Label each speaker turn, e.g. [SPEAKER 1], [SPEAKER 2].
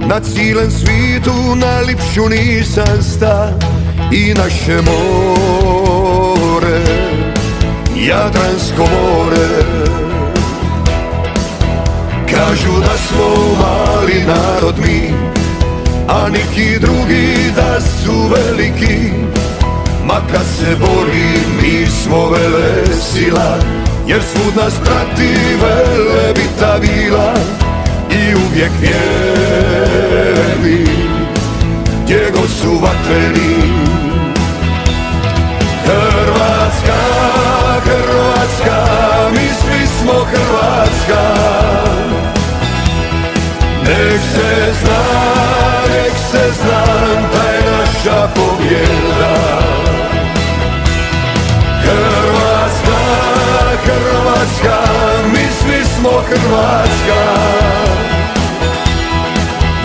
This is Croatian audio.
[SPEAKER 1] Na cijelem svitu na lipšu nisam sta. I naše more, Jadransko more. Kažu da smo mali narod mi, a neki drugi da su veliki. Ma kad se bori mi smo velesila, jer svud nas prati Velebita vila. I uvijek vjerni, gdje god su vatreni. Hrvatska, Hrvatska, mi svi smo Hrvatska. Nek se zna, da je naša pobjeda. Hrvatska, Hrvatska, mi svi smo Hrvatska.